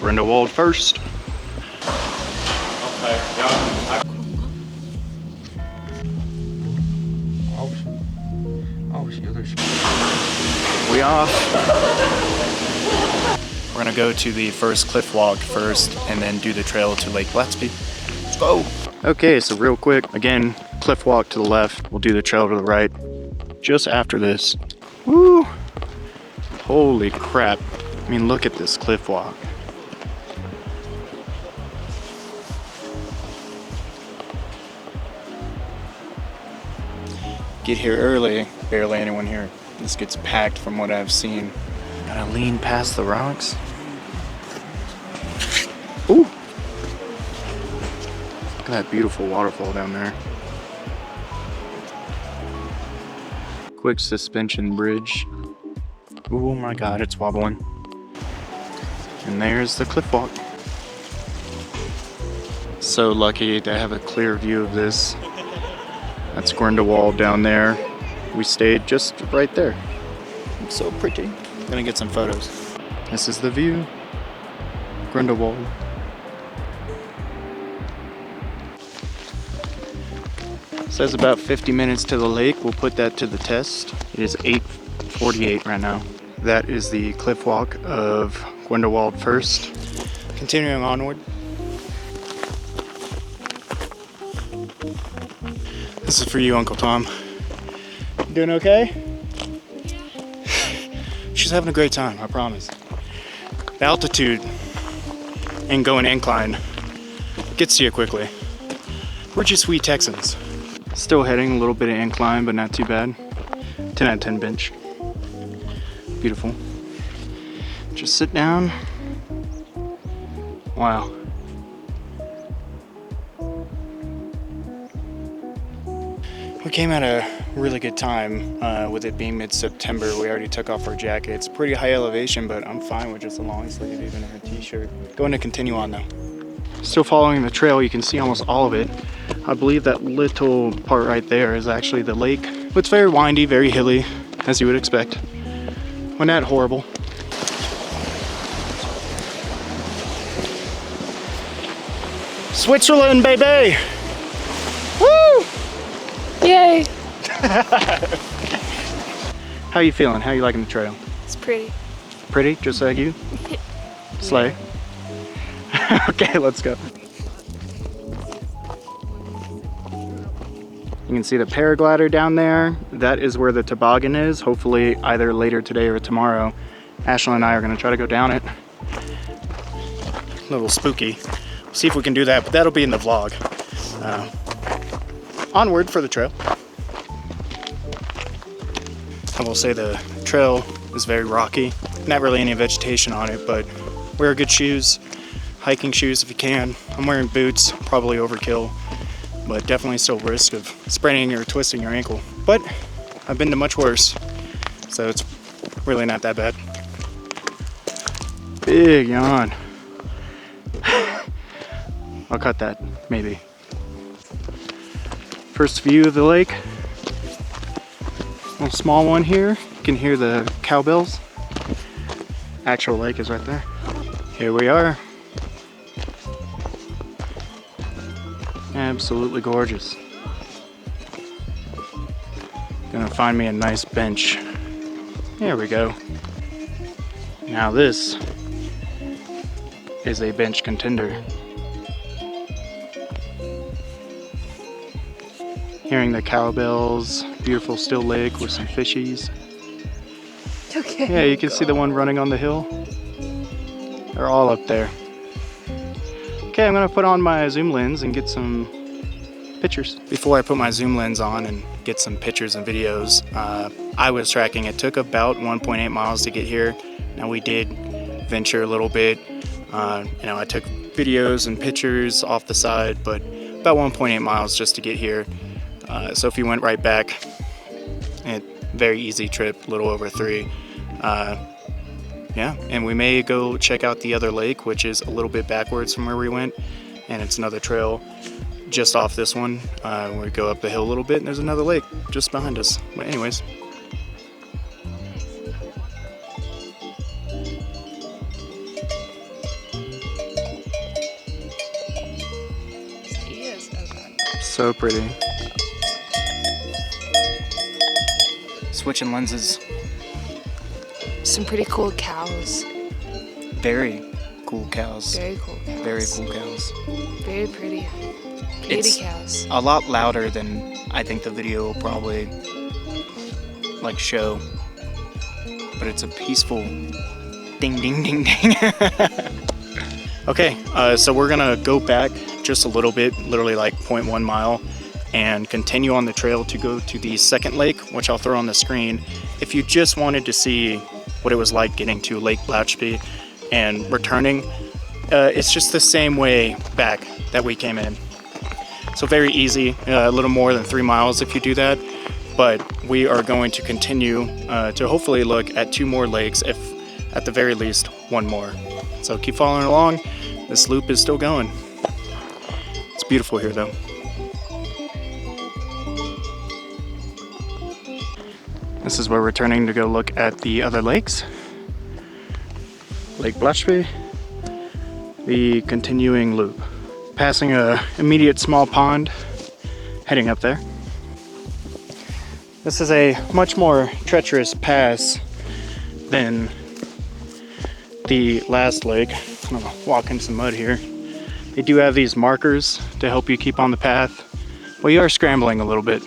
Grindelwald first. Okay, yeah. We off. We're gonna go to the first cliff walk first and then do the trail to Lake Bachalpsee. Let's go. Okay, so real quick, again, cliff walk to the left. We'll do the trail to the right just after this. Woo! Holy crap. I mean, look at this cliff walk. Get here early. Barely anyone here. This gets packed from what I've seen. Gotta lean past the rocks. Ooh! Look at that beautiful waterfall down there. Quick suspension bridge. Oh my god, it's wobbling. And there's the cliff walk. So lucky to have a clear view of this. That's Grindelwald down there. We stayed just right there. It's so pretty. Gonna get some photos. This is the view. Grindelwald. Says about 50 minutes to the lake. We'll put that to the test. It is 8:48 right now. That is the cliff walk of Grindelwald first. Continuing onward. This is for you, Uncle Tom. You doing okay? She's having a great time, I promise. The altitude and going incline gets to you quickly. We're just sweet Texans. Still heading a little bit of incline, but not too bad. 10 out of 10 bench. Beautiful. Just sit down. Wow. We came at a really good time with it being mid-September. We already took off our jackets. Pretty high elevation, but I'm fine with just a long sleeve, even in a t-shirt. Going to continue on though. Still following the trail, you can see almost all of it. I believe that little part right there is actually the lake. It's very windy, very hilly, as you would expect. Well, not horrible. Switzerland, baby! Woo! Yay! How you feeling? How you liking the trail? It's pretty. Pretty, just like you? Slay. Okay, let's go. You can see the paraglider down there. That is where the toboggan is. Hopefully either later today or tomorrow. Ashley and I are gonna try to go down it. A little spooky. See if we can do that, but that'll be in the vlog. Onward for the trail. I will say the trail is very rocky. Not really any vegetation on it, but wear good shoes. Hiking shoes if you can. I'm wearing boots, probably overkill, but definitely still risk of spraining or twisting your ankle. But I've been to much worse, so it's really not that bad. Big yawn. I'll cut that, maybe. First view of the lake. Little small one here. You can hear the cowbells. Actual lake is right there. Here we are. Absolutely gorgeous. Gonna find me a nice bench. There we go. Now this is a bench contender. Hearing the cowbells, beautiful still lake with some fishies. Okay. Yeah, you can see the one running on the hill. They're all up there. Okay, I'm gonna put on my zoom lens and get some pictures. Before I put my zoom lens on and get some pictures and videos, I was tracking. It took about 1.8 miles to get here. Now we did venture a little bit. I took videos and pictures off the side, but about 1.8 miles just to get here. So if you went right back, very easy trip, a little over 3. Yeah, and we may go check out the other lake, which is a little bit backwards from where we went, and it's another trail just off this one. We go up the hill a little bit, and there's another lake just behind us. But anyways. So pretty. Switching lenses. Some pretty cool cows. Very cool cows. Very cool cows. Very cool cows. Very pretty. Beauty It's cows. a lot louder than I think the video will probably like show. But it's a peaceful ding ding ding ding. Okay, so we're gonna go back just a little bit, literally like 0.1 mile, and continue on the trail to go to the second lake, which I'll throw on the screen. If you just wanted to see what it was like getting to Lake Bachalpsee and returning, it's just the same way back that we came in. So very easy, a little more than 3 miles if you do that. But we are going to continue to hopefully look at 2 more lakes, if at the very least 1 more. So keep following along. This loop is still going. It's beautiful here though. This is where we're turning to go look at the other lakes. Lake Bachalpsee, the continuing loop. Passing a immediate small pond, heading up there. This is a much more treacherous pass than the last lake. I'm gonna walk in some mud here. They do have these markers to help you keep on the path. Well, you are scrambling a little bit.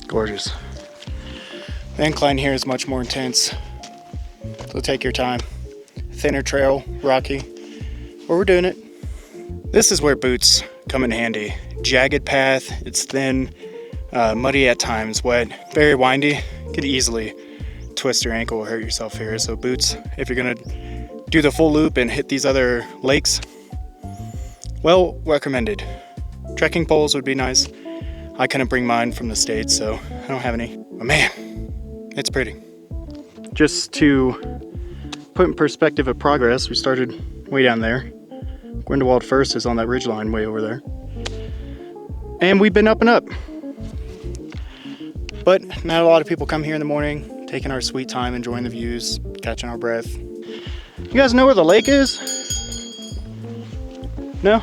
Gorgeous. The incline here is much more intense, so take your time. Thinner trail, rocky, but we're doing it. This is where boots come in handy. Jagged path, it's thin, muddy at times, wet, very windy. Could easily twist your ankle or hurt yourself here. So boots, if you're gonna do the full loop and hit these other lakes, well recommended. Trekking poles would be nice. I couldn't bring mine from the States, so I don't have any. But man, it's pretty. Just to put in perspective of progress, we started way down there. Grindelwald first is on that ridgeline way over there. And we've been up and up. But not a lot of people come here in the morning, taking our sweet time, enjoying the views, catching our breath. You guys know where the lake is? No?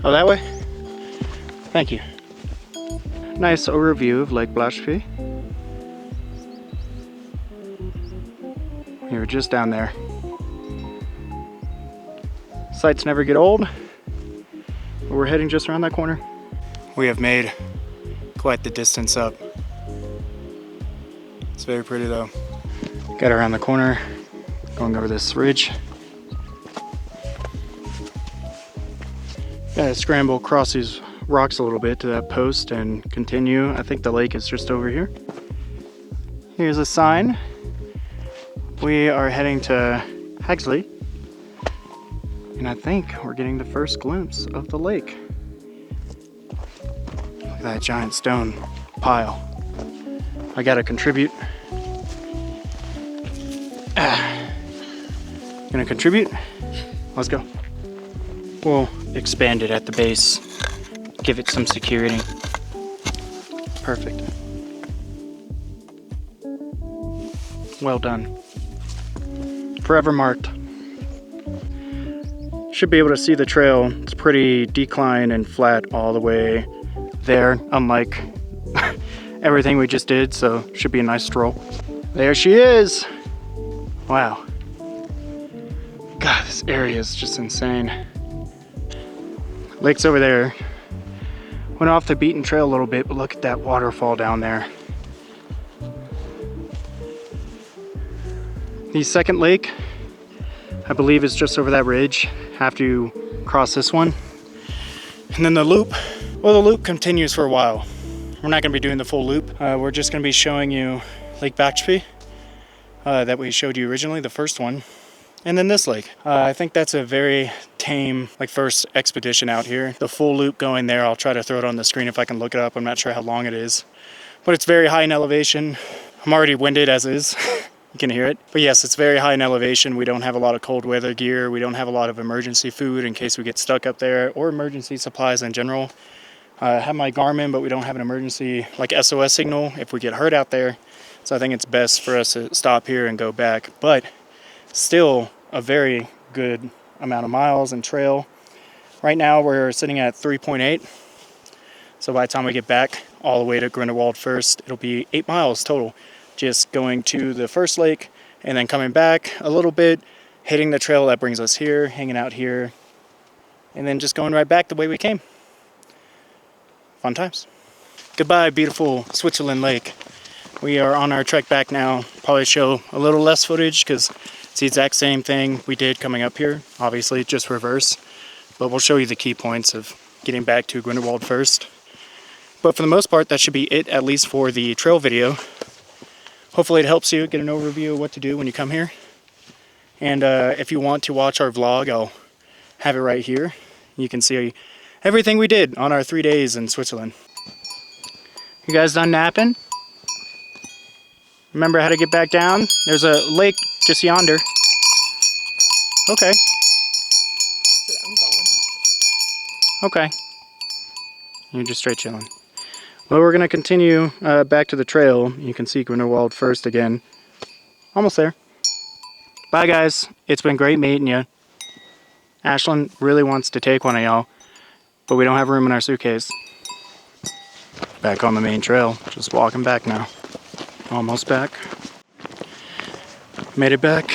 Oh, that way? Thank you. Nice overview of Lake Bachalpsee. We were just down there. Sights never get old. But we're heading just around that corner. We have made quite the distance up. It's very pretty though. Got around the corner, going over this ridge. Gotta scramble across these rocks a little bit to that post and continue. I think the lake is just over here. Here's a sign. We are heading to Hagelseeli, and I think we're getting the first glimpse of the lake. Look at that giant stone pile. I gotta contribute. Gonna contribute? Let's go. We'll expand it at the base. Give it some security. Perfect. Well done. Forever marked. Should be able to see the trail. It's pretty decline and flat all the way there, unlike everything we just did, so should be a nice stroll. There she is. Wow. God, this area is just insane. Lake's over there. Went off the beaten trail a little bit, but look at that waterfall down there. The second lake, I believe, is just over that ridge after you cross this one. And then the loop, well, the loop continues for a while. We're not gonna be doing the full loop. We're just gonna be showing you Lake Bachalpsee that we showed you originally, the first one. And then this lake. I think that's a very tame, like, first expedition out here. The full loop going there, I'll try to throw it on the screen if I can look it up. I'm not sure how long it is, but it's very high in elevation. I'm already winded as is. You can hear it. But yes, it's very high in elevation. We don't have a lot of cold weather gear. We don't have a lot of emergency food in case we get stuck up there, or emergency supplies in general. I have my Garmin, but we don't have an emergency, like, SOS signal if we get hurt out there. So I think it's best for us to stop here and go back. But still, a very good amount of miles and trail. Right now we're sitting at 3.8. So by the time we get back all the way to Grindelwald first, it'll be 8 miles total. Just going to the first lake and then coming back a little bit, hitting the trail that brings us here, hanging out here, and then just going right back the way we came. Fun times. Goodbye, beautiful Switzerland Lake. We are on our trek back now. Probably show a little less footage because it's the exact same thing we did coming up here. Obviously, just reverse. But we'll show you the key points of getting back to Grindelwald first. But for the most part, that should be it, at least for the trail video. Hopefully it helps you get an overview of what to do when you come here. And if you want to watch our vlog, I'll have it right here. You can see everything we did on our 3 days in Switzerland. You guys done napping? Remember how to get back down? There's a lake just yonder. Okay. I'm going. Okay. You're just straight chilling. Well, we're going to continue back to the trail. You can see Grindelwald first again. Almost there. Bye, guys. It's been great meeting you. Ashlyn really wants to take one of y'all, but we don't have room in our suitcase. Back on the main trail. Just walking back now. Almost back. Made it back.